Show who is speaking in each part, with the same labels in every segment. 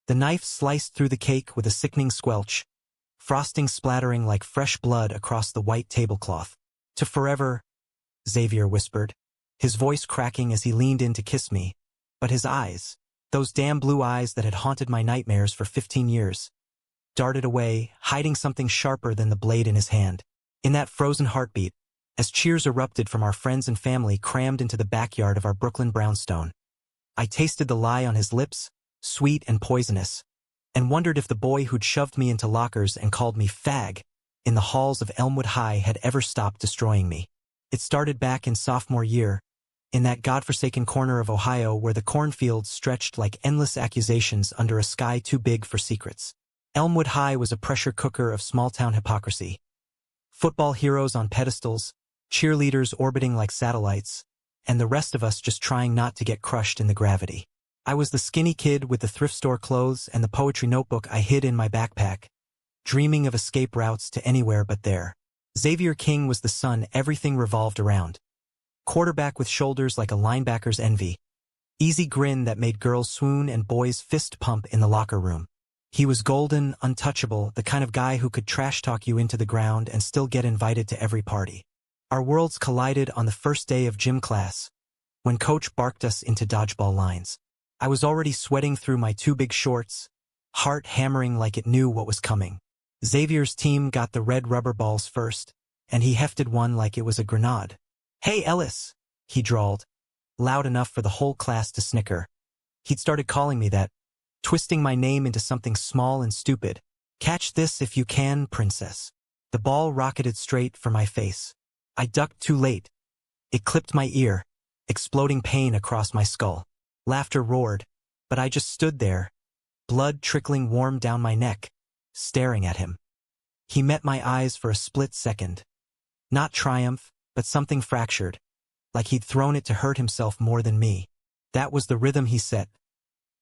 Speaker 1: The knife sliced through the cake with a sickening squelch, frosting splattering like fresh blood across the white tablecloth. "To forever," Xavier whispered, his voice cracking as he leaned in to kiss me. But his eyes, those damn blue eyes that had haunted my nightmares for 15 years, darted away, hiding something sharper than the blade in his hand. In that frozen heartbeat, as cheers erupted from our friends and family crammed into the backyard of our Brooklyn brownstone, I tasted the lie on his lips, sweet and poisonous, and wondered if the boy who'd shoved me into lockers and called me fag in the halls of Elmwood High had ever stopped destroying me. It started back in sophomore year, in that godforsaken corner of Ohio where the cornfields stretched like endless accusations under a sky too big for secrets. Elmwood High was a pressure cooker of small-town hypocrisy. Football heroes on pedestals, cheerleaders orbiting like satellites, and the rest of us just trying not to get crushed in the gravity. I was the skinny kid with the thrift store clothes and the poetry notebook I hid in my backpack, dreaming of escape routes to anywhere but there. Xavier King was the son everything revolved around. Quarterback with shoulders like a linebacker's envy. Easy grin that made girls swoon and boys fist pump in the locker room. He was golden, untouchable, the kind of guy who could trash talk you into the ground and still get invited to every party. Our worlds collided on the first day of gym class, when coach barked us into dodgeball lines. I was already sweating through my too big shorts, heart hammering like it knew what was coming. Xavier's team got the red rubber balls first, and he hefted one like it was a grenade. "Hey, Ellis," he drawled, loud enough for the whole class to snicker. He'd started calling me that, twisting my name into something small and stupid. "Catch this if you can, princess." The ball rocketed straight for my face. I ducked too late. It clipped my ear, exploding pain across my skull. Laughter roared, but I just stood there, blood trickling warm down my neck, staring at him. He met my eyes for a split second. Not triumph, but something fractured, like he'd thrown it to hurt himself more than me. That was the rhythm he set.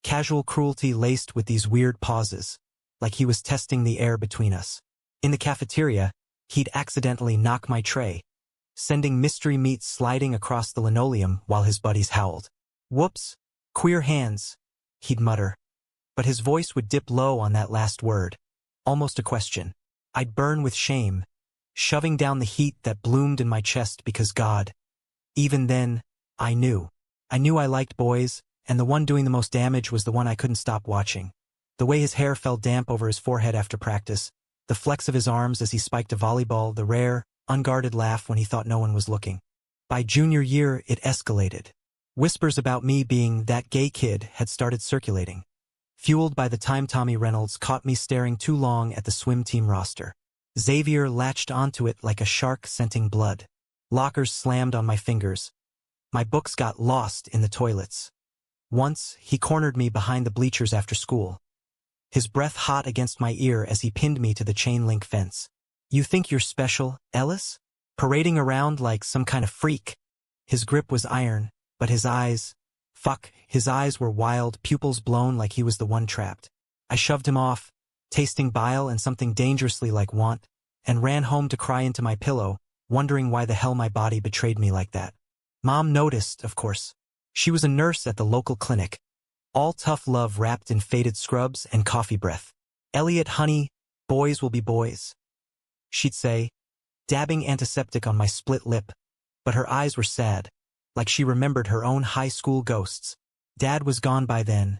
Speaker 1: Casual cruelty laced with these weird pauses, like he was testing the air between us. In the cafeteria, he'd accidentally knock my tray, sending mystery meat sliding across the linoleum while his buddies howled. "Whoops, queer hands," he'd mutter. But his voice would dip low on that last word, almost a question. I'd burn with shame, shoving down the heat that bloomed in my chest because God. Even then, I knew. I liked boys, and the one doing the most damage was the one I couldn't stop watching. The way his hair fell damp over his forehead after practice, the flex of his arms as he spiked a volleyball, the rare, unguarded laugh when he thought no one was looking. By junior year, it escalated. Whispers about me being that gay kid had started circulating, fueled by the time Tommy Reynolds caught me staring too long at the swim team roster. Xavier latched onto it like a shark scenting blood. Lockers slammed on my fingers. My books got lost in the toilets. Once, he cornered me behind the bleachers after school, his breath hot against my ear as he pinned me to the chain-link fence. "You think you're special, Ellis? Parading around like some kind of freak." His grip was iron, but his eyes were wild, pupils blown like he was the one trapped. I shoved him off, tasting bile and something dangerously like want, and ran home to cry into my pillow, wondering why the hell my body betrayed me like that. Mom noticed, of course. She was a nurse at the local clinic, all tough love wrapped in faded scrubs and coffee breath. "Elliot, honey, boys will be boys," she'd say, dabbing antiseptic on my split lip, but her eyes were sad, like she remembered her own high school ghosts. Dad was gone by then.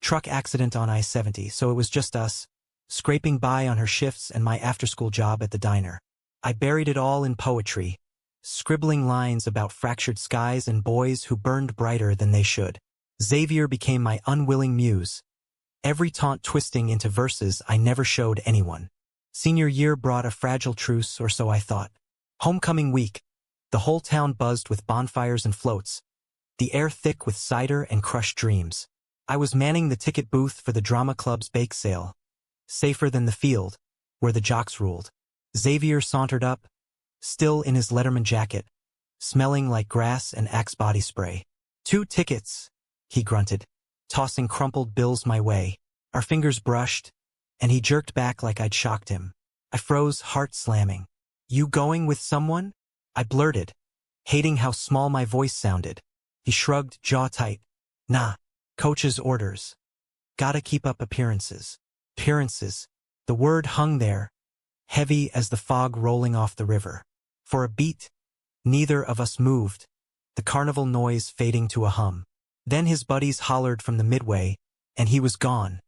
Speaker 1: Truck accident on I-70, so it was just us, scraping by on her shifts and my after-school job at the diner. I buried it all in poetry, scribbling lines about fractured skies and boys who burned brighter than they should. Xavier became my unwilling muse, every taunt twisting into verses I never showed anyone. Senior year brought a fragile truce, or so I thought. Homecoming week, the whole town buzzed with bonfires and floats, the air thick with cider and crushed dreams. I was manning the ticket booth for the drama club's bake sale, safer than the field, where the jocks ruled. Xavier sauntered up, still in his Letterman jacket, smelling like grass and Axe body spray. "2 tickets, he grunted, tossing crumpled bills my way. Our fingers brushed, and he jerked back like I'd shocked him. I froze, heart slamming. "You going with someone?" I blurted, hating how small my voice sounded. He shrugged, jaw tight. "Nah, coach's orders." Gotta keep up appearances. Appearances. The word hung there, heavy as the fog rolling off the river. For a beat, neither of us moved, the carnival noise fading to a hum. Then his buddies hollered from the midway, and he was gone,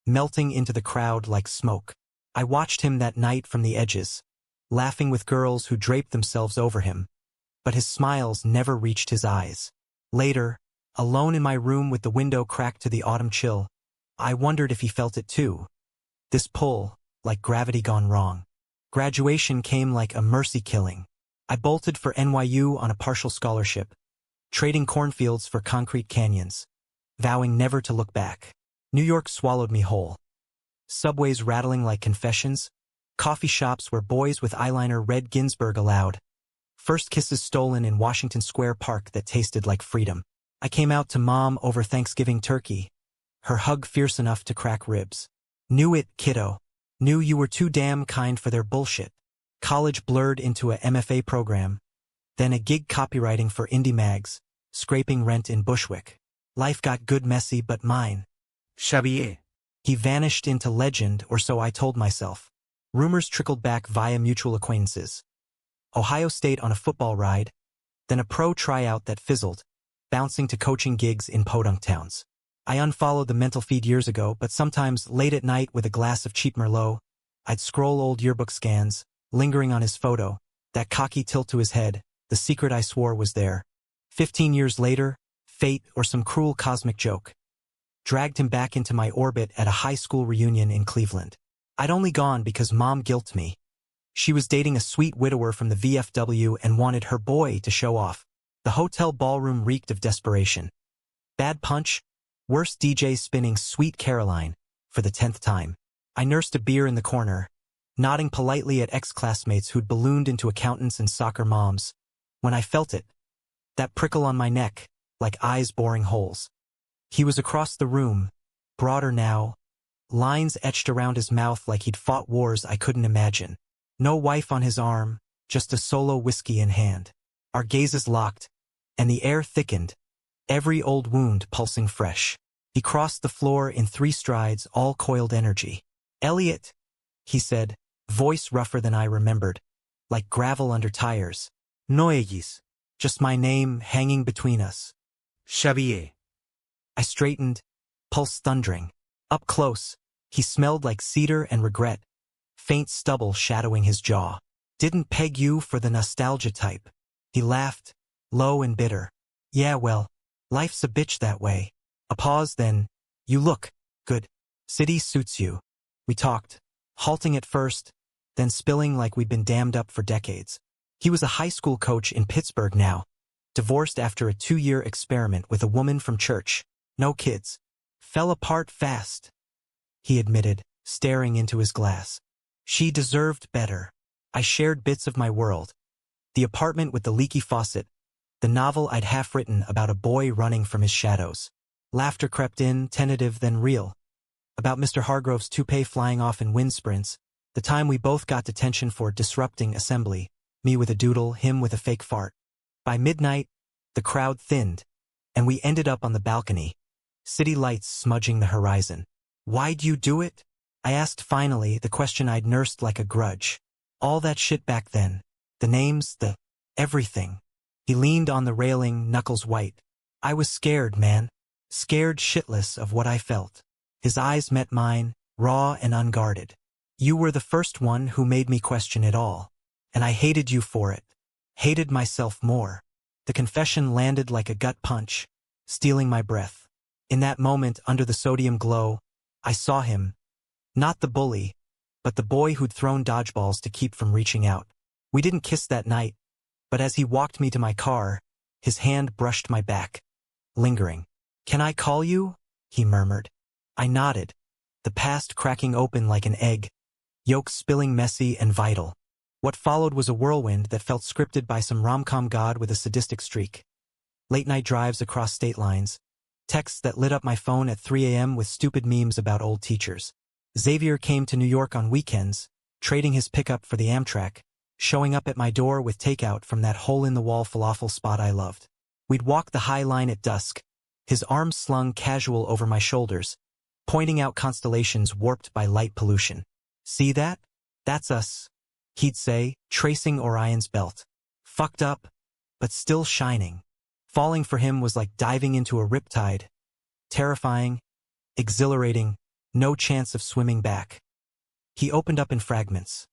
Speaker 1: melting into the crowd like smoke. I watched him that night from the edges, laughing with girls who draped themselves over him, but his smiles never reached his eyes. Later, alone in my room with the window cracked to the autumn chill, I wondered if he felt it too. This pull, like gravity gone wrong. Graduation came like a mercy killing. I bolted for NYU on a partial scholarship, trading cornfields for concrete canyons, vowing never to look back. New York swallowed me whole. Subways rattling like confessions, coffee shops where boys with eyeliner read Ginsberg aloud, first kisses stolen in Washington Square Park that tasted like freedom. I came out to Mom over Thanksgiving turkey, her hug fierce enough to crack ribs. Knew it, kiddo. Knew you were too damn kind for their bullshit. College blurred into a MFA program, then a gig copywriting for indie mags, scraping rent in Bushwick. Life got good messy but mine.
Speaker 2: Xavier.
Speaker 1: He vanished into legend, or so I told myself. Rumors trickled back via mutual acquaintances. Ohio State on a football ride, then a pro tryout that fizzled, bouncing to coaching gigs in podunk towns. I unfollowed the mental feed years ago, but sometimes late at night with a glass of cheap Merlot, I'd scroll old yearbook scans, lingering on his photo, that cocky tilt to his head, the secret I swore was there. 15 years later, fate or some cruel cosmic joke dragged him back into my orbit at a high school reunion in Cleveland. I'd only gone because Mom guilted me. She was dating a sweet widower from the VFW and wanted her boy to show off. The hotel ballroom reeked of desperation. Bad punch, worse DJ spinning Sweet Caroline, for the 10th time. I nursed a beer in the corner, nodding politely at ex-classmates who'd ballooned into accountants and soccer moms, when I felt it. That prickle on my neck, like eyes boring holes. He was across the room, broader now, lines etched around his mouth like he'd fought wars I couldn't imagine. No wife on his arm, just a solo whiskey in hand. Our gazes locked, and the air thickened, every old wound pulsing fresh. He crossed the floor in 3 strides, all coiled energy. "Elliot," he said, voice rougher than I remembered, like gravel under tires. "Noegis," just my name hanging between us.
Speaker 2: Xavier.
Speaker 1: I straightened, pulse thundering. Up close, he smelled like cedar and regret, faint stubble shadowing his jaw. "Didn't peg you for the nostalgia type." He laughed, low and bitter. "Yeah, well, life's a bitch that way." A pause, then, "You look good. City suits you." We talked, halting at first, then spilling like we'd been dammed up for decades. He was a high school coach in Pittsburgh now, divorced after a 2-year experiment with a woman from church. No kids. Fell apart fast, he admitted, staring into his glass. She deserved better. I shared bits of my world. The apartment with the leaky faucet, the novel I'd half-written about a boy running from his shadows. Laughter crept in, tentative then real. About Mr. Hargrove's toupee flying off in wind sprints, the time we both got detention for disrupting assembly, me with a doodle, him with a fake fart. By midnight, the crowd thinned, and we ended up on the balcony, city lights smudging the horizon. "Why'd you do it?" I asked finally, the question I'd nursed like a grudge. "All that shit back then. The names, the everything." He leaned on the railing, knuckles white. "I was scared, man. Scared shitless of what I felt." His eyes met mine, raw and unguarded. "You were the first one who made me question it all. And I hated you for it. Hated myself more." The confession landed like a gut punch, stealing my breath. In that moment, under the sodium glow, I saw him. Not the bully, but the boy who'd thrown dodgeballs to keep from reaching out. We didn't kiss that night, but as he walked me to my car, his hand brushed my back, lingering. "Can I call you?" he murmured. I nodded, the past cracking open like an egg, yolk spilling messy and vital. What followed was a whirlwind that felt scripted by some rom-com god with a sadistic streak. Late-night drives across state lines, texts that lit up my phone at 3 a.m. with stupid memes about old teachers. Xavier came to New York on weekends, trading his pickup for the Amtrak, showing up at my door with takeout from that hole-in-the-wall falafel spot I loved. We'd walk the High Line at dusk, his arms slung casual over my shoulders, pointing out constellations warped by light pollution. "See that? That's us," he'd say, tracing Orion's belt. Fucked up, but still shining. Falling for him was like diving into a riptide. Terrifying, exhilarating, no chance of swimming back. He opened up in fragments.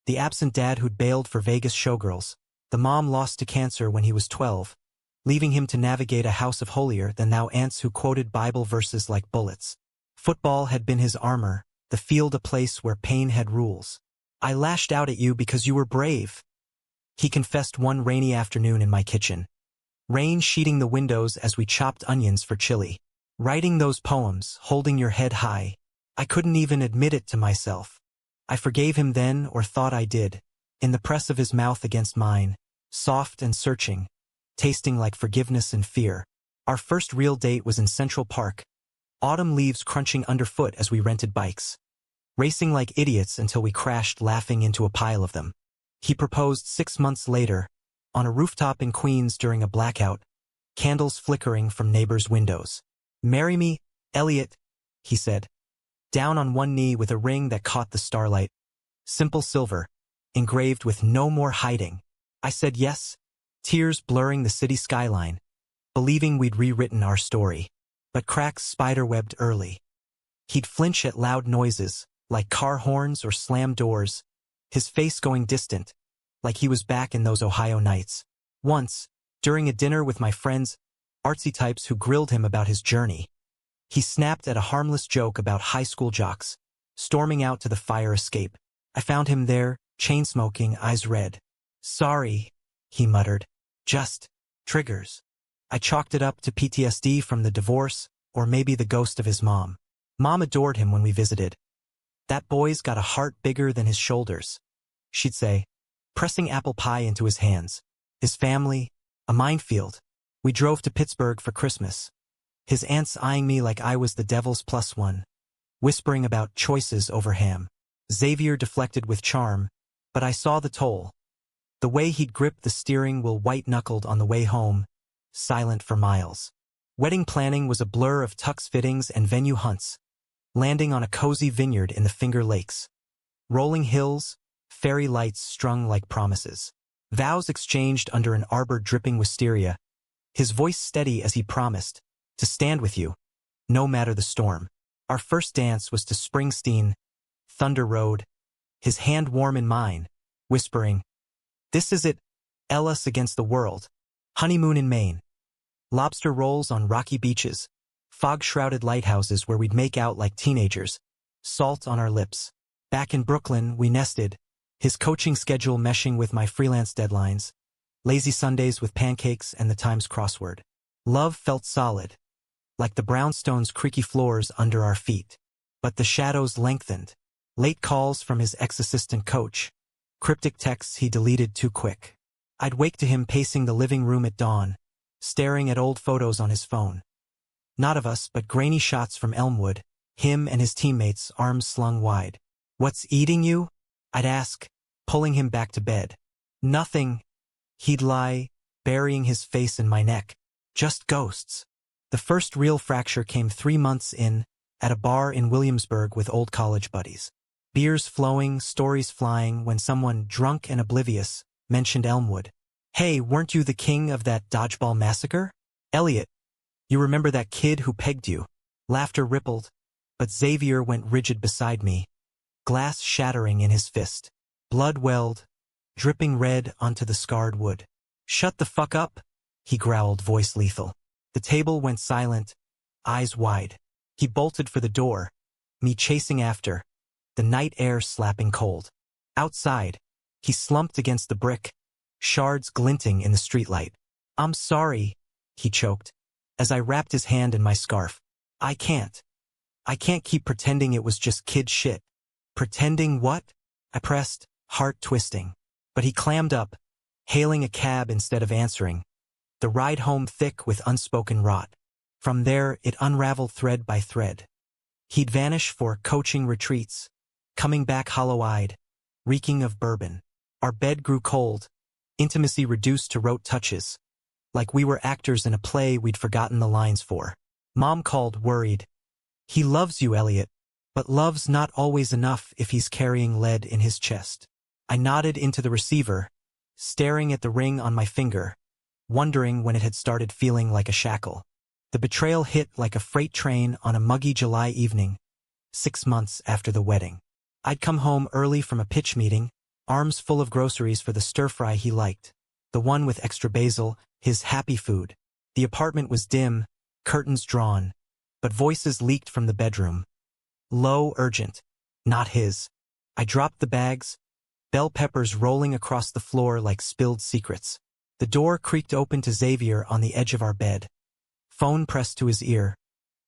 Speaker 1: The absent dad who'd bailed for Vegas showgirls. The mom lost to cancer when he was 12, leaving him to navigate a house of holier-than-thou aunts who quoted Bible verses like bullets. Football had been his armor, the field a place where pain had rules. "I lashed out at you because you were brave," he confessed one rainy afternoon in my kitchen. Rain sheeting the windows as we chopped onions for chili. "Writing those poems, holding your head high. I couldn't even admit it to myself. I forgave him then, or thought I did, in the press of his mouth against mine, soft and searching, tasting like forgiveness and fear. Our first real date was in Central Park, autumn leaves crunching underfoot as we rented bikes, racing like idiots until we crashed laughing into a pile of them. He proposed 6 months later, on a rooftop in Queens during a blackout, candles flickering from neighbors' windows. "Marry me, Elliot," he said, down on one knee with a ring that caught the starlight. Simple silver, engraved with "no more hiding." I said yes, tears blurring the city skyline, believing we'd rewritten our story. But cracks spiderwebbed early. He'd flinch at loud noises, like car horns or slammed doors, his face going distant, like he was back in those Ohio nights. Once, during a dinner with my friends, artsy types who grilled him about his journey, he snapped at a harmless joke about high school jocks, storming out to the fire escape. I found him there, chain-smoking, eyes red. "Sorry," he muttered. "Just triggers." I chalked it up to PTSD from the divorce, or maybe the ghost of his mom. Mom adored him when we visited. "That boy's got a heart bigger than his shoulders," she'd say, pressing apple pie into his hands. His family, a minefield. We drove to Pittsburgh for Christmas. His aunts eyeing me like I was the devil's +1, whispering about choices over ham. Xavier deflected with charm, but I saw the toll. The way he'd gripped the steering wheel white-knuckled on the way home, silent for miles. Wedding planning was a blur of tux fittings and venue hunts, landing on a cozy vineyard in the Finger Lakes. Rolling hills, fairy lights strung like promises. Vows exchanged under an arbor dripping wisteria, his voice steady as he promised, to stand with you, no matter the storm. Our first dance was to Springsteen, Thunder Road, his hand warm in mine, whispering, "This is it, us against the world." Honeymoon in Maine. Lobster rolls on rocky beaches, fog-shrouded lighthouses where we'd make out like teenagers, salt on our lips. Back in Brooklyn, we nested, his coaching schedule meshing with my freelance deadlines, lazy Sundays with pancakes and the Times crossword. Love felt solid, like the brownstone's creaky floors under our feet. But the shadows lengthened. Late calls from his ex-assistant coach, cryptic texts he deleted too quick. I'd wake to him pacing the living room at dawn, staring at old photos on his phone. Not of us, but grainy shots from Elmwood, him and his teammates, arms slung wide. "What's eating you?" I'd ask, pulling him back to bed. "Nothing." He'd lie, burying his face in my neck. "Just ghosts." The first real fracture came 3 months in, at a bar in Williamsburg with old college buddies. Beers flowing, stories flying, when someone, drunk and oblivious, mentioned Elmwood. "Hey, weren't you the king of that dodgeball massacre? Elliot, you remember that kid who pegged you?" Laughter rippled, but Xavier went rigid beside me, glass shattering in his fist. Blood welled, dripping red onto the scarred wood. "Shut the fuck up," he growled, voice lethal. The table went silent, eyes wide. He bolted for the door, me chasing after, the night air slapping cold. Outside, he slumped against the brick, shards glinting in the streetlight. "I'm sorry," he choked, as I wrapped his hand in my scarf. I can't keep pretending it was just kid shit." "Pretending what?" I pressed, heart twisting. But he clammed up, hailing a cab instead of answering, the ride home thick with unspoken rot. From there, it unraveled thread by thread. He'd vanish for coaching retreats, coming back hollow-eyed, reeking of bourbon. Our bed grew cold, intimacy reduced to rote touches, like we were actors in a play we'd forgotten the lines for. Mom called, worried. He loves you, Elliot, but love's not always enough if he's carrying lead in his chest. I nodded into the receiver, staring at the ring on my finger, wondering when it had started feeling like a shackle. The betrayal hit like a freight train on a muggy July evening, 6 months after the wedding. I'd come home early from a pitch meeting, arms full of groceries for the stir-fry he liked, the one with extra basil, his happy food. The apartment was dim, curtains drawn, but voices leaked from the bedroom. Low, urgent. Not his. I dropped the bags, bell peppers rolling across the floor like spilled secrets. The door creaked open to Xavier on the edge of our bed. Phone pressed to his ear.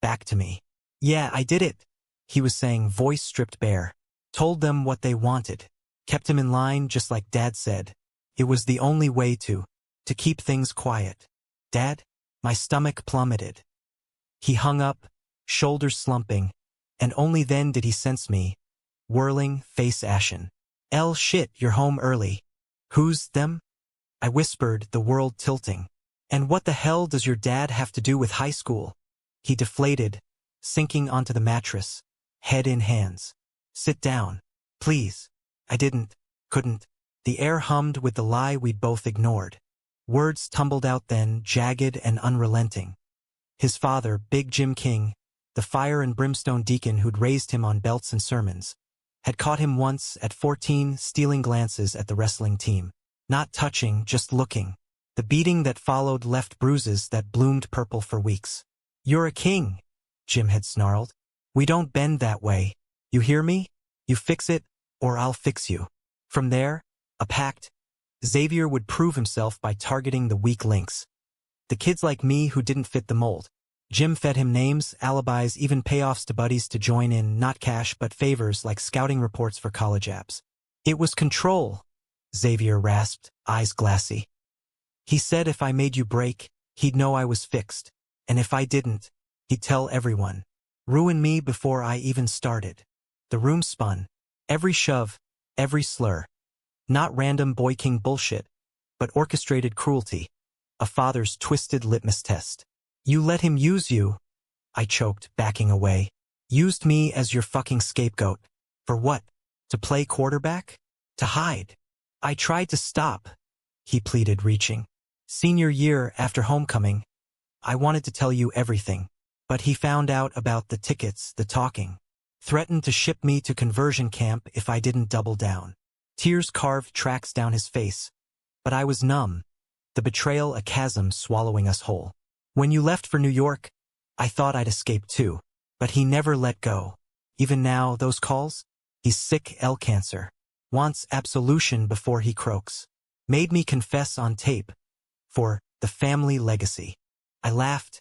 Speaker 1: Back to me. Yeah, I did it, he was saying, voice stripped bare. Told them what they wanted. Kept him in line just like Dad said. It was the only way to keep things quiet. Dad? My stomach plummeted. He hung up, shoulders slumping, and only then did he sense me, whirling, face ashen. Shit, you're home early. Who's them? I whispered, the world tilting. And what the hell does your dad have to do with high school? He deflated, sinking onto the mattress, head in hands. Sit down, please. I couldn't. The air hummed with the lie we'd both ignored. Words tumbled out then, jagged and unrelenting. His father, Big Jim King, the fire and brimstone deacon who'd raised him on belts and sermons, had caught him once at 14 stealing glances at the wrestling team. Not touching, just looking. The beating that followed left bruises that bloomed purple for weeks. You're a king, Jim had snarled. We don't bend that way. You hear me? You fix it, or I'll fix you. From there, a pact. Xavier would prove himself by targeting the weak links. The kids like me who didn't fit the mold. Jim fed him names, alibis, even payoffs to buddies to join in, not cash but favors like scouting reports for college apps. It was control, Xavier rasped, eyes glassy. He said if I made you break, he'd know I was fixed. And if I didn't, he'd tell everyone. Ruin me before I even started. The room spun. Every shove, every slur. Not random boy king bullshit, but orchestrated cruelty. A father's twisted litmus test. You let him use you, I choked, backing away. Used me as your fucking scapegoat. For what? To play quarterback? To hide? I tried to stop, he pleaded, reaching. Senior year after homecoming, I wanted to tell you everything. But he found out about the tickets, the talking. Threatened to ship me to conversion camp if I didn't double down. Tears carved tracks down his face. But I was numb. The betrayal a chasm swallowing us whole. When you left for New York, I thought I'd escape too. But he never let go. Even now, those calls? He's sick, cancer. Wants absolution before he croaks. Made me confess on tape. For the family legacy. I laughed,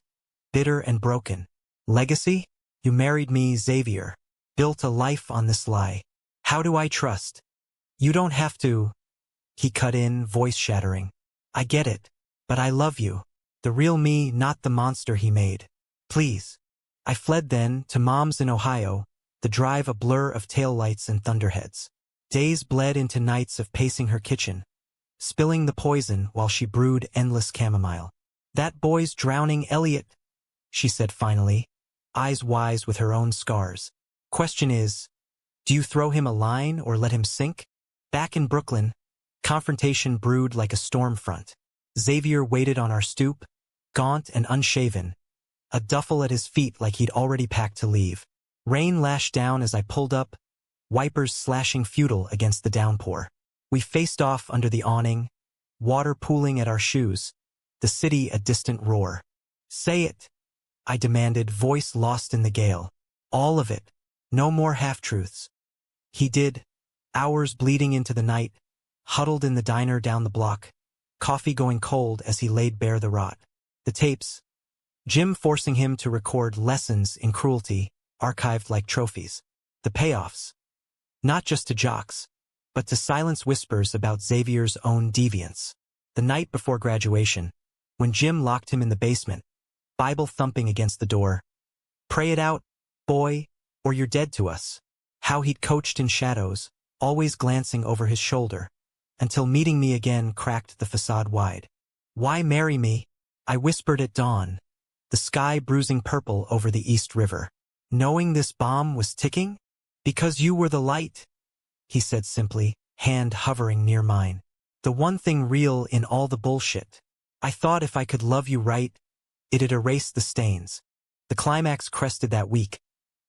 Speaker 1: bitter and broken. Legacy? You married me, Xavier. Built a life on this lie. How do I trust? You don't have to. He cut in, voice shattering. I get it. But I love you. The real me, not the monster he made. Please. I fled then to Mom's in Ohio, the drive a blur of taillights and thunderheads. Days bled into nights of pacing her kitchen, spilling the poison while she brewed endless chamomile. That boy's drowning, Elliot, she said finally, eyes wise with her own scars. Question is, do you throw him a line or let him sink? Back in Brooklyn, confrontation brewed like a storm front. Xavier waited on our stoop, gaunt and unshaven, a duffel at his feet like he'd already packed to leave. Rain lashed down as I pulled up, wipers slashing futile against the downpour. We faced off under the awning, water pooling at our shoes, the city a distant roar. Say it, I demanded, voice lost in the gale. All of it, no more half-truths. He did, hours bleeding into the night, huddled in the diner down the block, coffee going cold as he laid bare the rot. The tapes, Jim forcing him to record lessons in cruelty, archived like trophies. The payoffs, not just to jocks, but to silence whispers about Xavier's own deviance. The night before graduation, when Jim locked him in the basement, Bible thumping against the door. Pray it out, boy, or you're dead to us. How he'd coached in shadows, always glancing over his shoulder, until meeting me again cracked the facade wide. Why marry me? I whispered at dawn, the sky bruising purple over the East River. knowing this bomb was ticking? Because you were the light, he said simply, hand hovering near mine. The one thing real in all the bullshit. I thought if I could love you right, it'd erase the stains. The climax crested that week,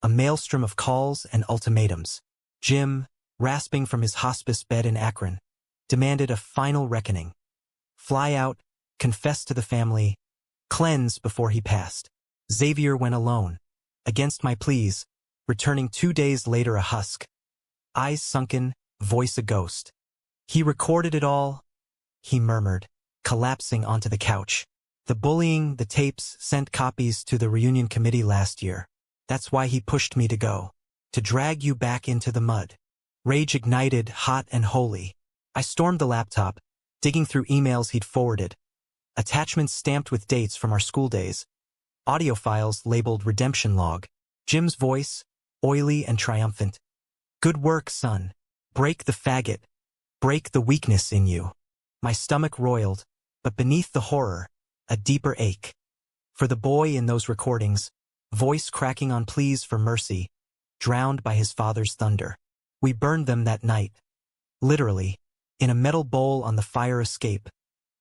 Speaker 1: a maelstrom of calls and ultimatums. Jim, rasping from his hospice bed in Akron, demanded a final reckoning. Fly out, confess to the family, cleanse before he passed. Xavier went alone, against my pleas, returning 2 days later a husk. Eyes sunken, voice a ghost. He recorded it all, he murmured, collapsing onto the couch. The bullying, the tapes, sent copies to the reunion committee last year. That's why he pushed me to go. To drag you back into the mud. Rage ignited, hot and holy. I stormed the laptop, digging through emails he'd forwarded. Attachments stamped with dates from our school days. Audio files labeled redemption log. Jim's voice, oily and triumphant. Good work, son. Break the faggot. Break the weakness in you. My stomach roiled, but beneath the horror, a deeper ache. For the boy in those recordings, voice cracking on pleas for mercy, drowned by his father's thunder. We burned them that night. Literally, in a metal bowl on the fire escape,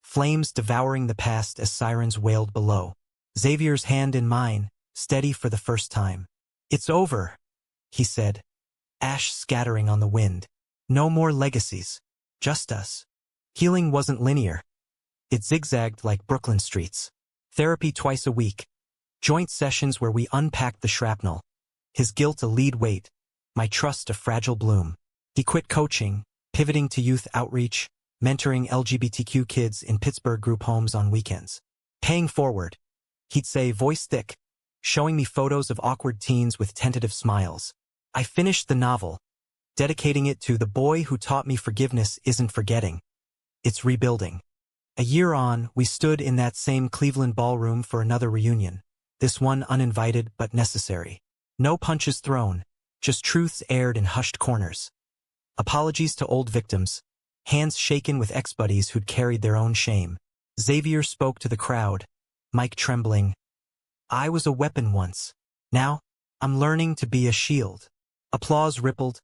Speaker 1: flames devouring the past as sirens wailed below. Xavier's hand in mine, steady for the first time. It's over, he said, ash scattering on the wind. No more legacies, just us. Healing wasn't linear. It zigzagged like Brooklyn streets. Therapy twice a week. Joint sessions where we unpacked the shrapnel. His guilt a lead weight, my trust a fragile bloom. He quit coaching, pivoting to youth outreach, mentoring LGBTQ kids in Pittsburgh group homes on weekends. Paying forward, he'd say voice thick, showing me photos of awkward teens with tentative smiles. I finished the novel, dedicating it to the boy who taught me forgiveness isn't forgetting. It's rebuilding. A year on, we stood in that same Cleveland ballroom for another reunion. This one uninvited but necessary. No punches thrown, just truths aired in hushed corners. Apologies to old victims, hands shaken with ex-buddies who'd carried their own shame. Xavier spoke to the crowd, mic trembling. I was a weapon once. Now, I'm learning to be a shield. Applause rippled,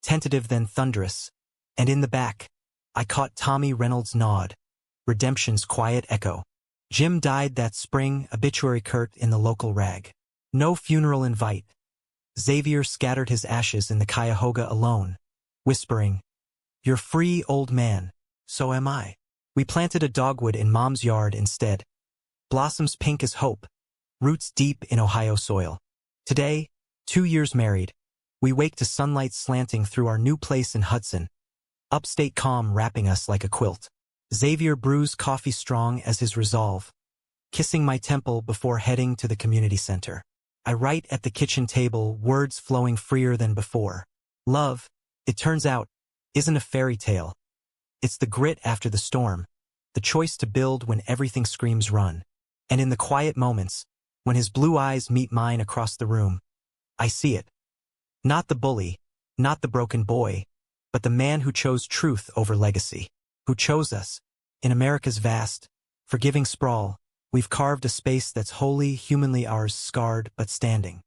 Speaker 1: tentative then thunderous. And in the back, I caught Tommy Reynolds' nod, redemption's quiet echo. Jim died that spring, obituary curt in the local rag. No funeral invite. Xavier scattered his ashes in the Cuyahoga alone, whispering, "You're free, old man. So am I." We planted a dogwood in Mom's yard instead. Blossoms pink as hope, roots deep in Ohio soil. Today, 2 years married, we wake to sunlight slanting through our new place in Hudson. Upstate calm wrapping us like a quilt. Xavier brews coffee strong as his resolve, kissing my temple before heading to the community center. I write at the kitchen table, words flowing freer than before. Love, it turns out, isn't a fairy tale. It's the grit after the storm, the choice to build when everything screams run. And in the quiet moments, when his blue eyes meet mine across the room, I see it. Not the bully, not the broken boy, but the man who chose truth over legacy, who chose us. In America's vast, forgiving sprawl, we've carved a space that's wholly, humanly ours, scarred but standing.